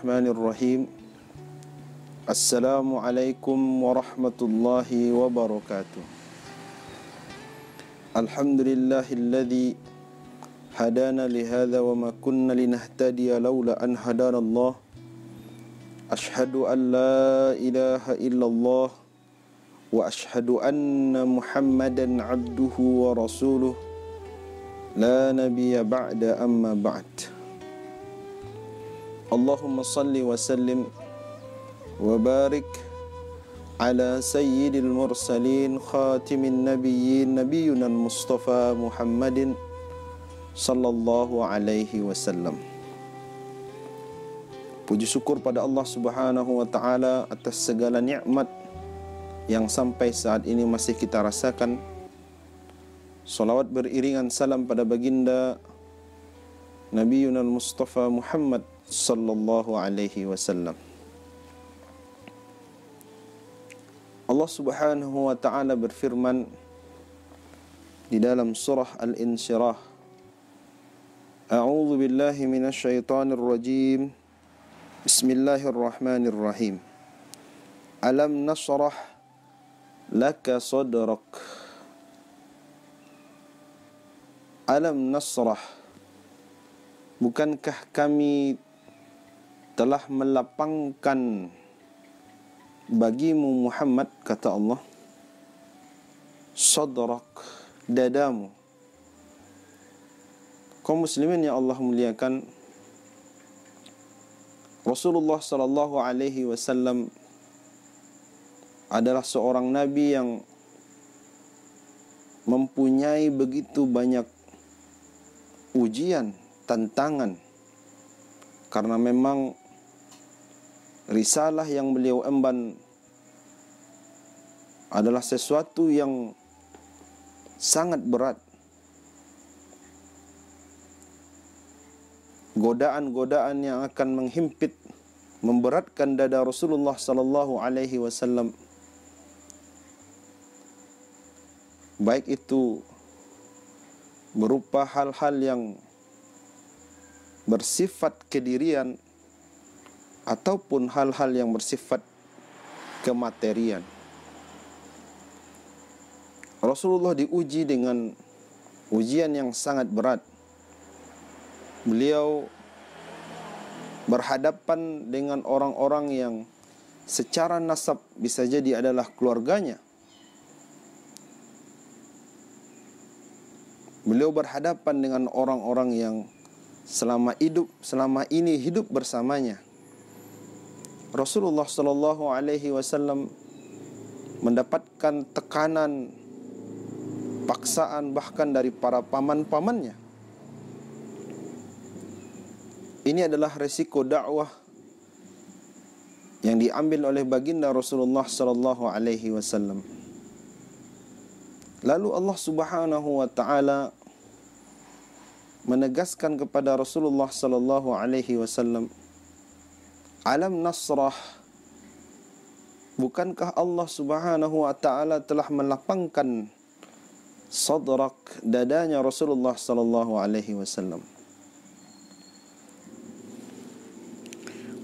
Bismillahirrahmanirrahim. Assalamualaikum warahmatullahi wabarakatuh. Alhamdulillahilladzi hadana lihadza wa ma kunna linahtadiya laula an hadana Allah. Ashhadu an la ilaha illallah wa ashhadu anna Muhammadan abduhu wa rasuluh. La nabiyya ba'da amma ba'd. Allahumma salli wa sallim wa barik ala sayyidil mursalin khatimin nabiyyin nabiyyuna al-mustafa Muhammadin sallallahu alaihi wasallam. Puji syukur pada Allah Subhanahu wa taala atas segala nikmat yang sampai saat ini masih kita rasakan. Salawat beriringan salam pada baginda Nabiyyuna al-Mustafa Muhammad sallallahu alaihi wasallam. Allah Subhanahu wa taala berfirman di dalam surah Al-Insyirah, A'udzu billahi minasy syaithanir rajim. Bismillahirrahmanirrahim. Alam nashrah laka sadrak. Alam nasrah, bukankah kami telah melapangkan bagimu Muhammad, kata Allah, sadrak, dadamu. Kaum muslimin yang Allah muliakan, Rasulullah sallallahu alaihi wasallam adalah seorang nabi yang mempunyai begitu banyak ujian, tantangan, karena memang risalah yang beliau emban adalah sesuatu yang sangat berat. Godaan-godaan yang akan menghimpit, memberatkan dada Rasulullah sallallahu alaihi wasallam, baik itu berupa hal-hal yang bersifat kedirian ataupun hal-hal yang bersifat kematerian. Rasulullah diuji dengan ujian yang sangat berat. Beliau berhadapan dengan orang-orang yang secara nasab bisa jadi adalah keluarganya. Beliau berhadapan dengan orang-orang yang selama ini hidup bersamanya. Rasulullah sallallahu alaihi wasallam mendapatkan tekanan, paksaan bahkan dari para paman-pamannya. Ini adalah resiko dakwah yang diambil oleh baginda Rasulullah sallallahu alaihi wasallam. Lalu Allah Subhanahu wa taala menegaskan kepada Rasulullah sallallahu alaihi wasallam, Alam nasrah, bukankah Allah Subhanahu wa taala telah melapangkan sadrak, dadanya Rasulullah sallallahu alaihi wasallam.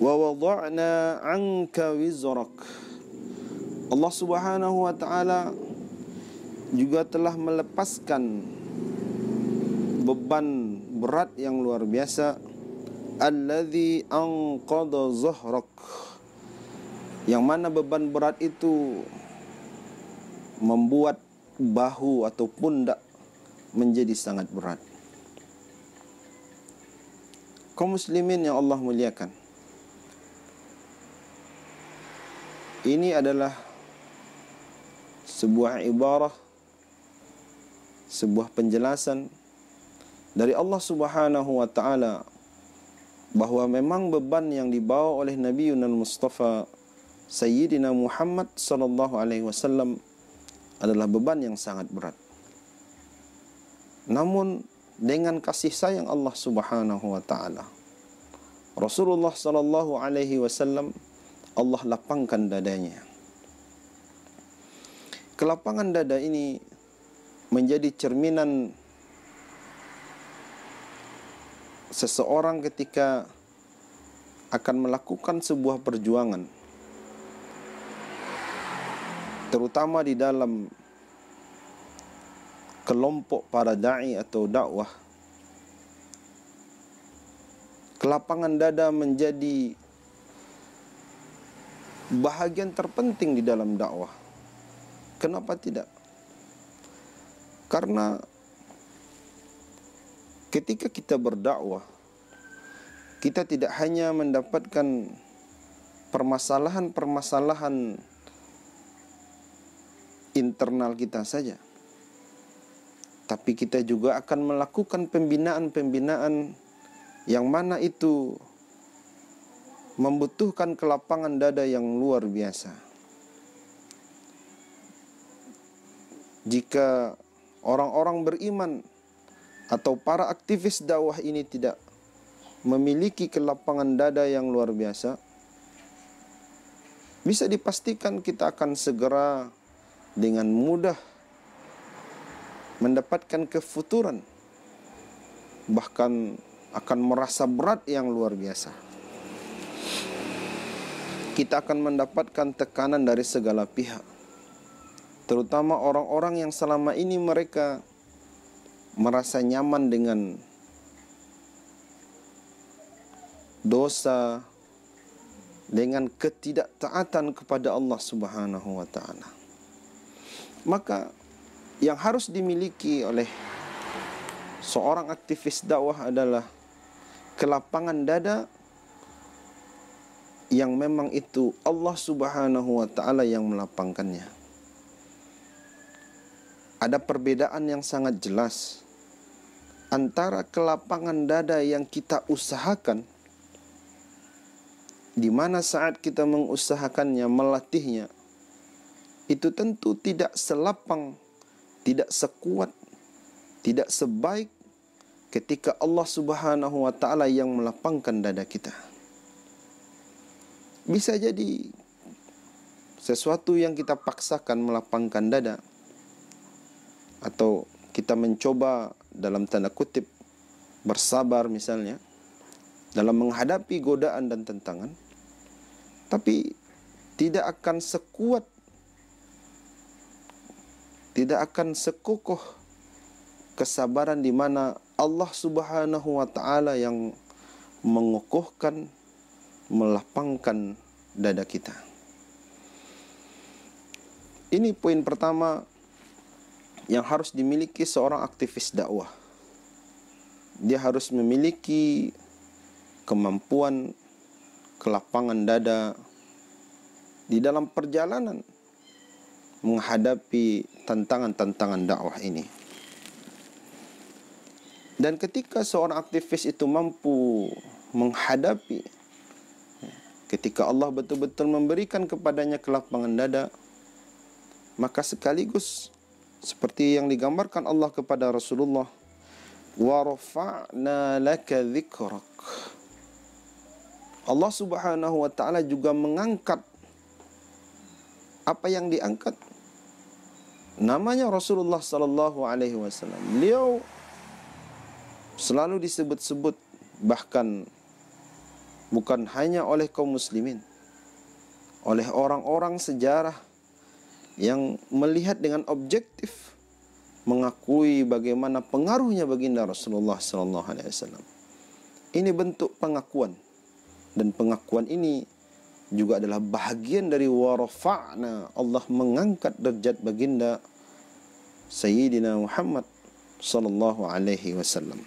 Wa wada'na 'anka wizrak. Allah Subhanahu wa taala juga telah melepaskan beban berat yang luar biasa, alladzi anqadha zahrak, yang mana beban berat itu membuat bahu atau pundak menjadi sangat berat. Kaum muslimin yang Allah muliakan, ini adalah sebuah ibarah, sebuah penjelasan dari Allah Subhanahu wa taala bahwa memang beban yang dibawa oleh Nabi Mustafa Sayyidina Muhammad sallallahu alaihi wasallam adalah beban yang sangat berat. Namun dengan kasih sayang Allah Subhanahu wa taala, Rasulullah sallallahu alaihi wasallam Allah lapangkan dadanya. Kelapangan dada ini menjadi cerminan seseorang ketika akan melakukan sebuah perjuangan, terutama di dalam kelompok para da'i atau dakwah, kelapangan dada menjadi bahagian terpenting di dalam dakwah. Kenapa tidak? Karena ketika kita berdakwah, kita tidak hanya mendapatkan permasalahan-permasalahan internal kita saja, tapi kita juga akan melakukan pembinaan-pembinaan yang mana itu membutuhkan kelapangan dada yang luar biasa. Jika orang-orang beriman atau para aktivis dakwah ini tidak memiliki kelapangan dada yang luar biasa, bisa dipastikan kita akan segera dengan mudah mendapatkan kefuturan, bahkan akan merasa berat yang luar biasa. Kita akan mendapatkan tekanan dari segala pihak, terutama orang-orang yang selama ini mereka merasa nyaman dengan dosa, dengan ketidaktaatan kepada Allah Subhanahu wa taala. Maka yang harus dimiliki oleh seorang aktivis dakwah adalah kelapangan dada yang memang itu Allah Subhanahu wa taala yang melapangkannya. Ada perbedaan yang sangat jelas antara kelapangan dada yang kita usahakan, di mana saat kita mengusahakannya, melatihnya, itu tentu tidak selapang, tidak sekuat, tidak sebaik ketika Allah Subhanahu wa taala yang melapangkan dada kita. Bisa jadi sesuatu yang kita paksakan melapangkan dada, atau kita mencoba dalam tanda kutip bersabar misalnya dalam menghadapi godaan dan tantangan, tapi tidak akan sekuat, tidak akan sekukuh kesabaran di mana Allah Subhanahu wa taala yang mengukuhkan, melapangkan dada kita. Ini poin pertama yang harus dimiliki seorang aktivis dakwah. Dia harus memiliki kemampuan kelapangan dada di dalam perjalanan menghadapi tantangan-tantangan dakwah ini. Dan ketika seorang aktivis itu mampu menghadapi, ketika Allah betul-betul memberikan kepadanya kelapangan dada, maka sekaligus seperti yang digambarkan Allah kepada Rasulullah, wa rafa'na laka dzikrak. Allah Subhanahu wa taala juga mengangkat apa yang diangkat, namanya Rasulullah sallallahu alaihi wasallam. Beliau selalu disebut-sebut, bahkan bukan hanya oleh kaum muslimin, oleh orang-orang sejarah yang melihat dengan objektif, mengakui bagaimana pengaruhnya baginda Rasulullah sallallahu alaihi wasallam. Ini bentuk pengakuan, dan pengakuan ini juga adalah bahagian dari warafa'na, Allah mengangkat derajat baginda Sayyidina Muhammad sallallahu alaihi wasallam.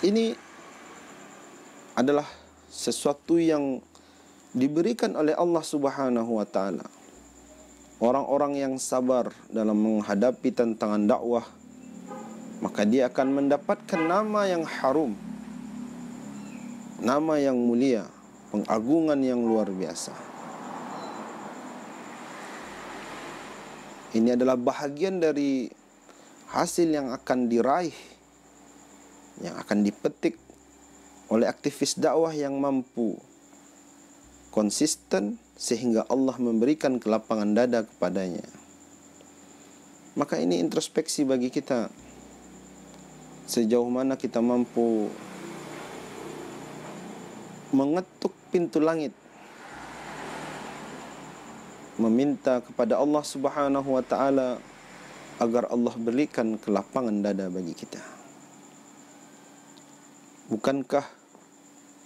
Ini adalah sesuatu yang diberikan oleh Allah Subhanahu wa taala. Orang-orang yang sabar dalam menghadapi tantangan dakwah, maka dia akan mendapatkan nama yang harum, nama yang mulia, pengagungan yang luar biasa. Ini adalah bahagian dari hasil yang akan diraih, yang akan dipetik oleh aktivis dakwah yang mampu konsisten sehingga Allah memberikan kelapangan dada kepadanya. Maka ini introspeksi bagi kita. sejauh mana kita mampu mengetuk pintu langit, meminta kepada Allah Subhanahu wa taala agar Allah berikan kelapangan dada bagi kita. Bukankah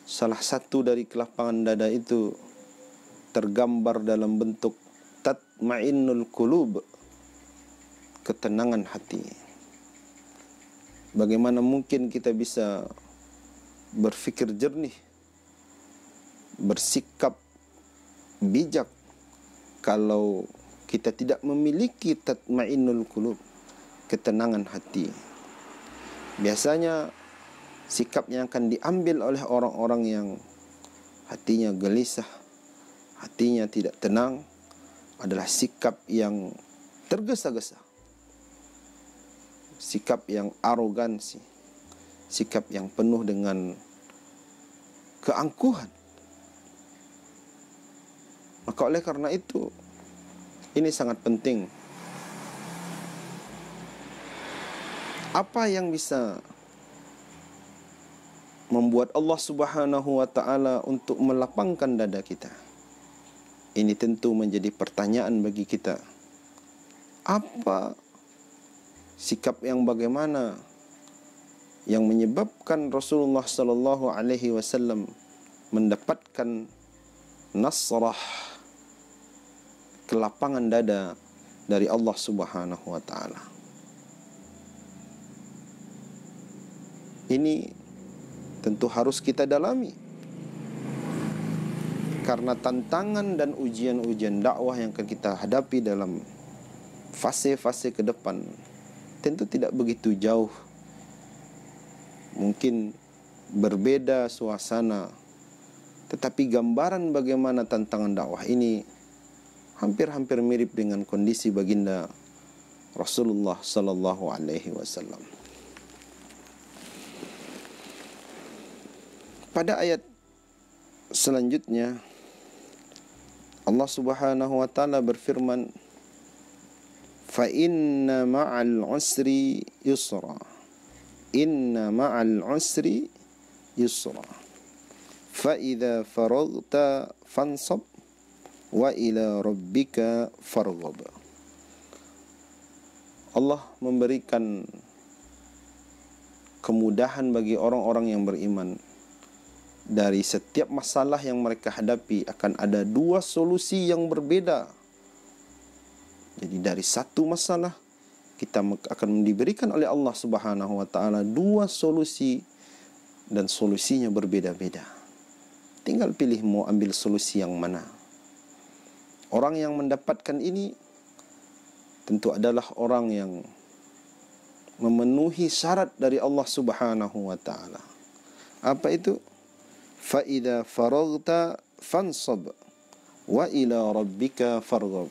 salah satu dari kelapangan dada itu tergambar dalam bentuk tatma'innul qulub, ketenangan hati? Bagaimana mungkin kita bisa berfikir jernih, bersikap bijak kalau kita tidak memiliki tatma'innul qulub, ketenangan hati? Biasanya sikap yang akan diambil oleh orang-orang yang hatinya gelisah, hatinya tidak tenang, adalah sikap yang tergesa-gesa, sikap yang arogansi, sikap yang penuh dengan keangkuhan. Maka oleh karena itu, ini sangat penting. Apa yang bisa membuat Allah Subhanahu wa taala untuk melapangkan dada kita? Ini tentu menjadi pertanyaan bagi kita. Apa sikap yang bagaimana yang menyebabkan Rasulullah sallallahu alaihi wasallam mendapatkan nasrah, kelapangan dada dari Allah Subhanahu wa taala? Ini tentu harus kita dalami, karena tantangan dan ujian-ujian dakwah yang akan kita hadapi dalam fase-fase ke depan tentu tidak begitu jauh. Mungkin berbeda suasana, tetapi gambaran bagaimana tantangan dakwah ini hampir-hampir mirip dengan kondisi baginda Rasulullah sallallahu alaihi wasallam. Pada ayat selanjutnya Allah Subhanahu wa taala berfirman, "Fa inna ma'al usri yusra. Inna ma'al usri yusra. Fa idza faraghta fansab wa ila rabbika farghab." Allah memberikan kemudahan bagi orang-orang yang beriman. Dari setiap masalah yang mereka hadapi akan ada dua solusi yang berbeda. Jadi dari satu masalah kita akan diberikan oleh Allah Subhanahu wa taala dua solusi, dan solusinya berbeda-beda. Tinggal pilih mau ambil solusi yang mana. Orang yang mendapatkan ini tentu adalah orang yang memenuhi syarat dari Allah Subhanahu wa taala. Apa itu? Fa idza faraghta fansab wa ila rabbika farghab.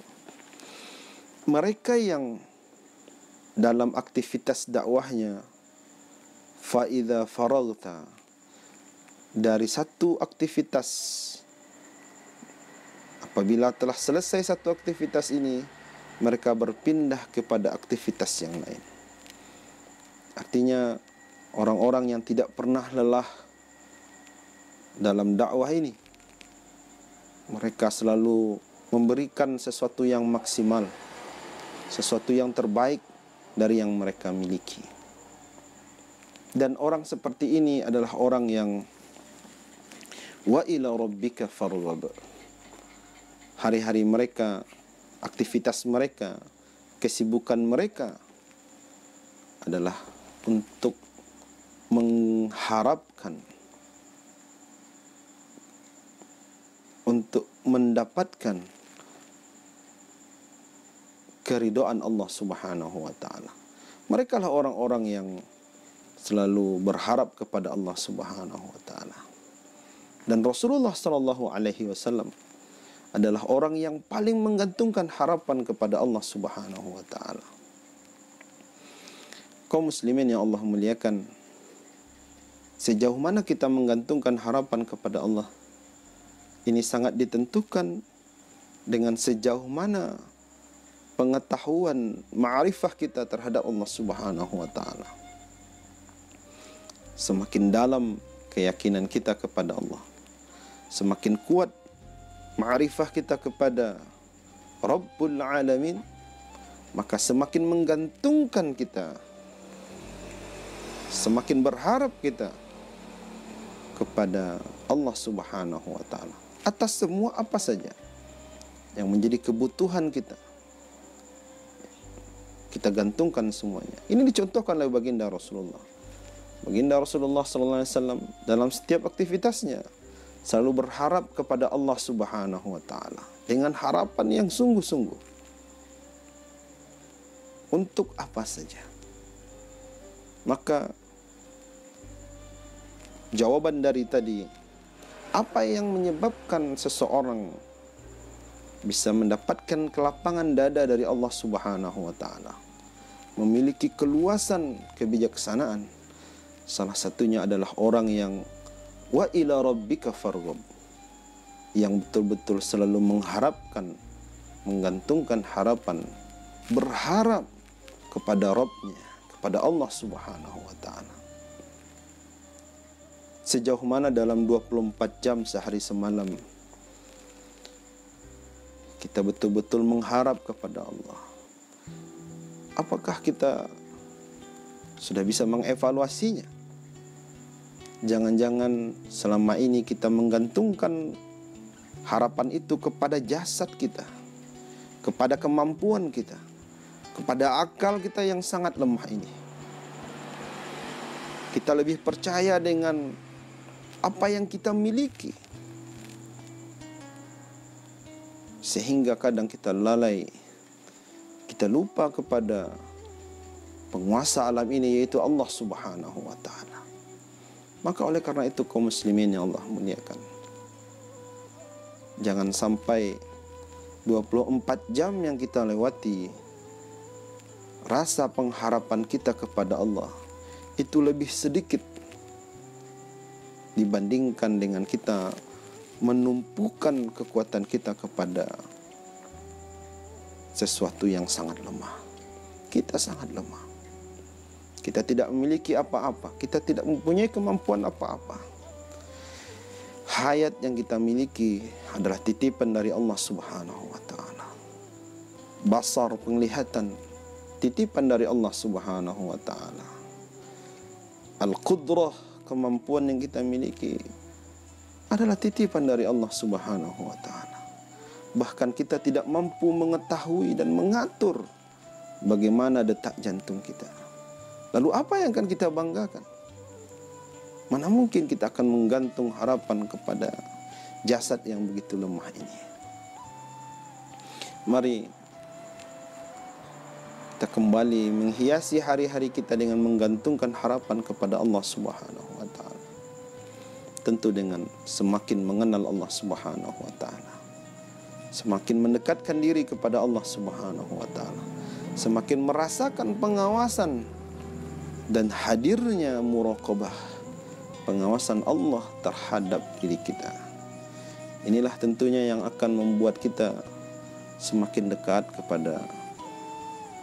Mereka yang dalam aktivitas dakwahnya fa idza faraghta, dari satu aktivitas, apabila telah selesai satu aktivitas ini, mereka berpindah kepada aktivitas yang lain. Artinya orang-orang yang tidak pernah lelah dalam dakwah ini, mereka selalu memberikan sesuatu yang maksimal, sesuatu yang terbaik dari yang mereka miliki. Dan orang seperti ini adalah orang yang wa ila rabbika farghab. Hari-hari mereka, aktivitas mereka, kesibukan mereka adalah untuk mengharapkan, untuk mendapatkan keridhaan Allah Subhanahu wa taala. Mereka lah orang-orang yang selalu berharap kepada Allah Subhanahu wa taala. Dan Rasulullah sallallahu alaihi wasallam adalah orang yang paling menggantungkan harapan kepada Allah Subhanahu wa taala. Kaum muslimin yang Allah muliakan, sejauh mana kita menggantungkan harapan kepada Allah, ini sangat ditentukan dengan sejauh mana pengetahuan, ma'rifah kita terhadap Allah Subhanahu wa taala. semakin dalam keyakinan kita kepada Allah, semakin kuat ma'rifah kita kepada Rabbul Alamin, maka semakin menggantungkan kita, semakin berharap kita kepada Allah Subhanahu wa ta'ala atas semua apa saja yang menjadi kebutuhan kita. Kita gantungkan semuanya. Ini dicontohkan oleh baginda Rasulullah. Baginda Rasulullah sallallahu alaihi wasallam dalam setiap aktivitasnya selalu berharap kepada Allah Subhanahu wa ta'ala dengan harapan yang sungguh-sungguh. Untuk apa saja. Maka jawaban dari tadi, apa yang menyebabkan seseorang bisa mendapatkan kelapangan dada dari Allah Subhanahu wa ta'ala, memiliki keluasan kebijaksanaan? Salah satunya adalah orang yang wa ila rabbika farghab, yang betul-betul selalu mengharapkan, menggantungkan harapan, berharap kepada Rabbnya, kepada Allah Subhanahu wa ta'ala. Sejauh mana dalam 24 jam sehari semalam kita betul-betul mengharap kepada Allah? Apakah kita sudah bisa mengevaluasinya? Jangan-jangan selama ini kita menggantungkan harapan itu kepada jasad kita, kepada kemampuan kita, kepada akal kita yang sangat lemah ini. Kita lebih percaya dengan apa yang kita miliki, sehingga kadang kita lalai, kita lupa kepada penguasa alam ini, yaitu Allah Subhanahu wa ta'ala. Maka oleh karena itu kaum muslimin yang Allah muliakan, jangan sampai 24 jam yang kita lewati, rasa pengharapan kita kepada Allah itu lebih sedikit dibandingkan dengan kita menumpukan kekuatan kita kepada sesuatu yang sangat lemah. Kita sangat lemah. Kita tidak memiliki apa-apa. Kita tidak mempunyai kemampuan apa-apa. Hayat yang kita miliki adalah titipan dari Allah Subhanahu wa ta'ala. Basar, penglihatan, titipan dari Allah Subhanahu wa ta'ala. Al-Qudrah, kemampuan yang kita miliki adalah titipan dari Allah Subhanahu wa ta'ala. Bahkan kita tidak mampu mengetahui dan mengatur bagaimana detak jantung kita. Lalu apa yang akan kita banggakan? Mana mungkin kita akan menggantung harapan kepada jasad yang begitu lemah ini? Mari kita kembali menghiasi hari-hari kita dengan menggantungkan harapan kepada Allah Subhanahu wa ta'ala. Tentu dengan semakin mengenal Allah Subhanahu wa ta'ala, semakin mendekatkan diri kepada Allah Subhanahu wa ta'ala, semakin merasakan pengawasan dan hadirnya muraqabah, pengawasan Allah terhadap diri kita. Inilah tentunya yang akan membuat kita semakin dekat kepada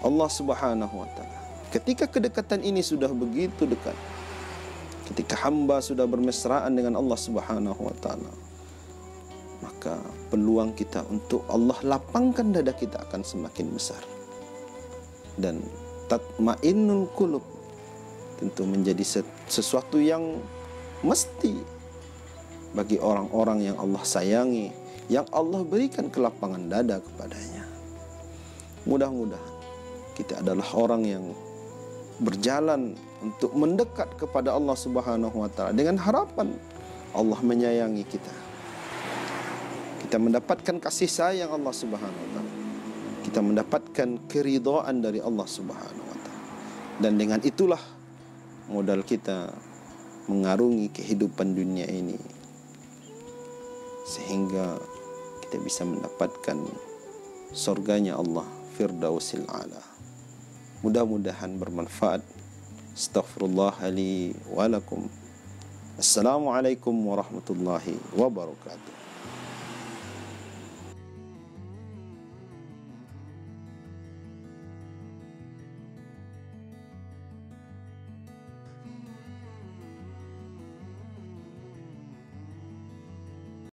Allah Subhanahu wa ta'ala. Ketika kedekatan ini sudah begitu dekat, ketika hamba sudah bermesraan dengan Allah Subhanahu wa ta'ala, maka peluang kita untuk Allah lapangkan dada kita akan semakin besar. Dan tatmainnul qulub tentu menjadi sesuatu yang mesti bagi orang-orang yang Allah sayangi, yang Allah berikan kelapangan dada kepadanya. Mudah-mudahan kita adalah orang yang berjalan untuk mendekat kepada Allah Subhanahu wa ta'ala dengan harapan Allah menyayangi kita. Kita mendapatkan kasih sayang Allah Subhanahu wa ta'ala. Kita mendapatkan keridhaan dari Allah Subhanahu wa ta'ala. Dan dengan itulah modal kita mengarungi kehidupan dunia ini, sehingga kita bisa mendapatkan surganya Allah, Firdausil A'la. Mudah-mudahan bermanfaat. Astaghfirullah li wa lakum. Assalamualaikum warahmatullahi wabarakatuh.